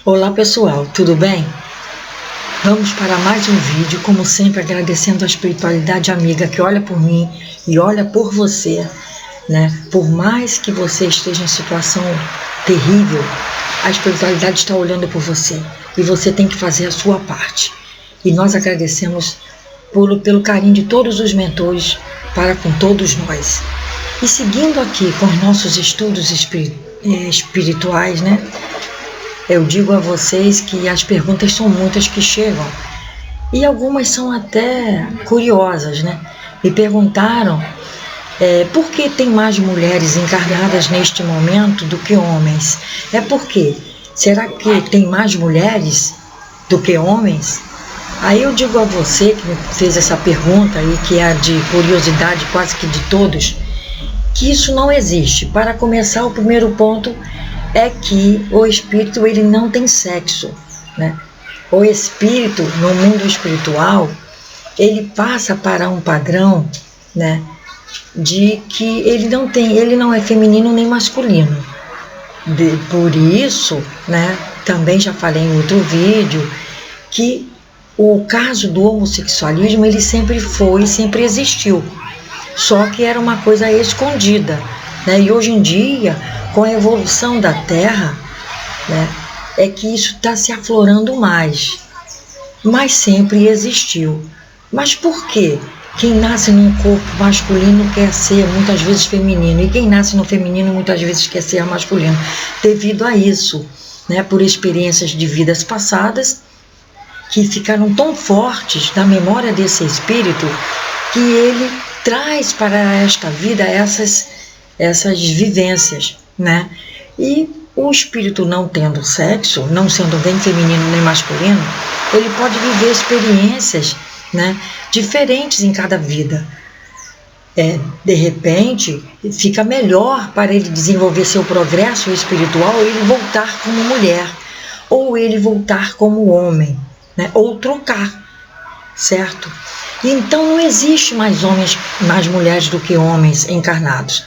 Olá pessoal, tudo bem? Vamos para mais um vídeo, como sempre agradecendo a espiritualidade amiga que olha por mim e olha por você, né? Por mais que você esteja em situação terrível, a espiritualidade está olhando por você e você tem que fazer a sua parte. E nós agradecemos pelo carinho de todos os mentores para com todos nós. E seguindo aqui com os nossos estudos espirituais, né? Eu digo a vocês que as perguntas são muitas que chegam e algumas são até curiosas, né? Me perguntaram por que tem mais mulheres encarnadas neste momento do que homens? Por quê? Será que tem mais mulheres do que homens? Aí eu digo a você que me fez essa pergunta e que é de curiosidade quase que de todos, que isso não existe. Para começar, o primeiro ponto é que o espírito ele não tem sexo, né? O espírito no mundo espiritual ele passa para um padrão, né, de que ele não é feminino nem masculino. Por isso, né, também já falei em outro vídeo que o caso do homossexualismo ele sempre foi, sempre existiu, só que era uma coisa escondida, né? E hoje em dia, com a evolução da Terra, né, é que isso está se aflorando mais, mas sempre existiu. Mas por quê? Quem nasce num corpo masculino quer ser muitas vezes feminino, e quem nasce no feminino muitas vezes quer ser masculino, devido a isso, né, por experiências de vidas passadas que ficaram tão fortes na memória desse espírito que ele traz para esta vida essas vivências, né? E o espírito não tendo sexo, não sendo nem feminino nem masculino, ele pode viver experiências, né, diferentes em cada vida. De repente, fica melhor para ele desenvolver seu progresso espiritual ele voltar como mulher, ou ele voltar como homem, né, ou trocar, certo? Então não existe mais mulheres do que homens encarnados.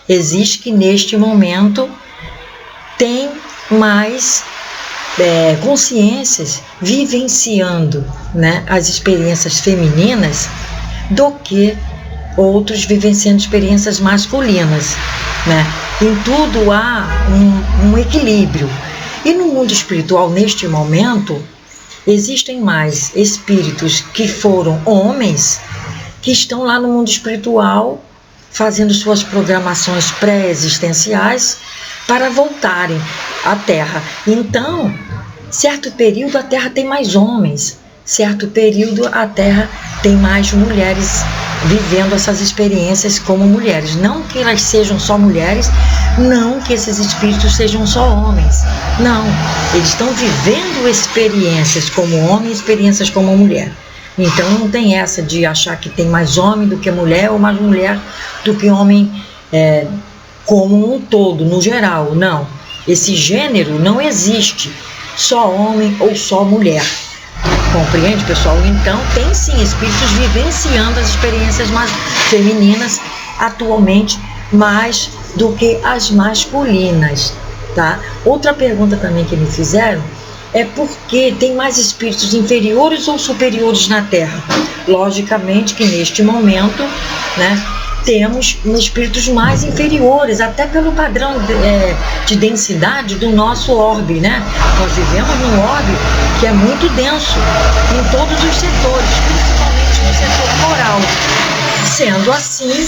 Existe que neste momento tem mais consciências vivenciando, né, as experiências femininas do que outros vivenciando experiências masculinas, né? Em tudo há um equilíbrio. E no mundo espiritual, neste momento, existem mais espíritos que foram homens que estão lá no mundo espiritual fazendo suas programações pré-existenciais para voltarem à Terra. Então, certo período a Terra tem mais homens, certo período a Terra tem mais mulheres vivendo essas experiências como mulheres. Não que elas sejam só mulheres, não que esses espíritos sejam só homens. Não, eles estão vivendo experiências como homem, experiências como mulher. Então não tem essa de achar que tem mais homem do que mulher ou mais mulher do que homem como um todo, no geral. Não, esse gênero não existe, só homem ou só mulher. Compreende, pessoal? Então tem sim espíritos vivenciando as experiências mais femininas atualmente mais do que as masculinas, tá? Outra pergunta também que me fizeram é por que tem mais espíritos inferiores ou superiores na Terra? Logicamente que neste momento, né, temos espíritos mais inferiores, até pelo padrão de densidade do nosso orbe, né? Nós vivemos num orbe que é muito denso em todos os setores, principalmente no setor moral. Sendo assim,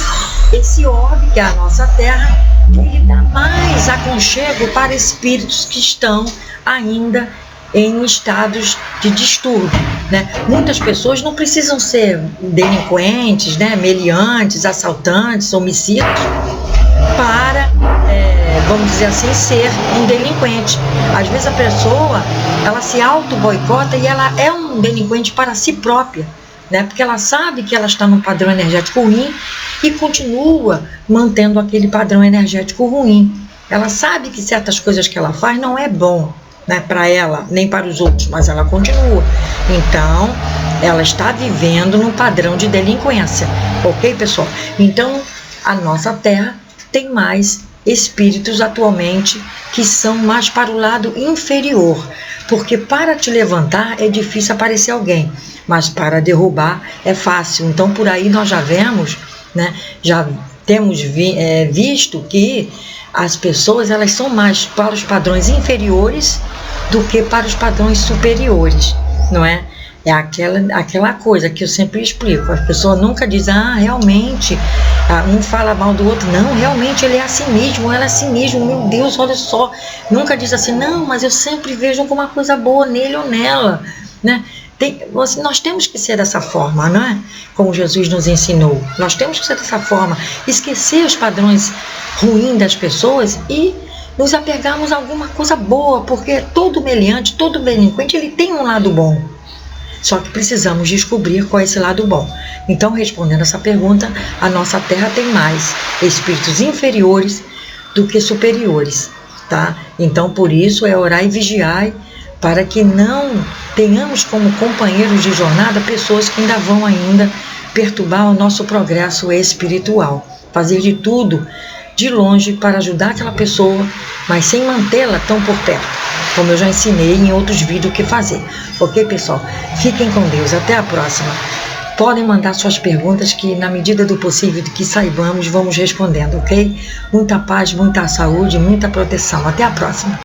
esse orbe, que é a nossa Terra, ele dá mais aconchego para espíritos que estão ainda em estados de distúrbio, né? Muitas pessoas não precisam ser delinquentes, né, meliantes, assaltantes, homicidas para, vamos dizer assim, ser um delinquente. Às vezes a pessoa, ela se auto-boicota e ela é um delinquente para si própria, né? Porque ela sabe que ela está num padrão energético ruim e continua mantendo aquele padrão energético ruim. Ela sabe que certas coisas que ela faz não é bom, né, para ela, nem para os outros, mas ela continua. Então, ela está vivendo num padrão de delinquência. Ok, pessoal? Então, a nossa Terra tem mais espíritos atualmente que são mais para o lado inferior, porque para te levantar é difícil aparecer alguém, mas para derrubar é fácil. Então por aí nós já vemos, né, já temos visto que as pessoas elas são mais para os padrões inferiores do que para os padrões superiores, não é? É aquela coisa que eu sempre explico. As pessoas nunca dizem, realmente, um fala mal do outro. Não, realmente ele é assim mesmo, ela é assim mesmo, meu Deus, olha só. Nunca diz assim, não, mas eu sempre vejo alguma coisa boa nele ou nela, né? Nós temos que ser dessa forma, não é? Como Jesus nos ensinou. Nós temos que ser dessa forma. Esquecer os padrões ruins das pessoas e nos apegarmos a alguma coisa boa, porque todo meliante, todo delinquente, ele tem um lado bom. Só que precisamos descobrir qual é esse lado bom. Então, respondendo essa pergunta, a nossa Terra tem mais espíritos inferiores do que superiores, tá? Então, por isso, é orar e vigiar para que não tenhamos como companheiros de jornada pessoas que ainda vão perturbar o nosso progresso espiritual. Fazer de tudo de longe para ajudar aquela pessoa, mas sem mantê-la tão por perto, como eu já ensinei em outros vídeos o que fazer. Ok, pessoal? Fiquem com Deus. Até a próxima. Podem mandar suas perguntas que, na medida do possível que saibamos, vamos respondendo, ok? Muita paz, muita saúde, muita proteção. Até a próxima.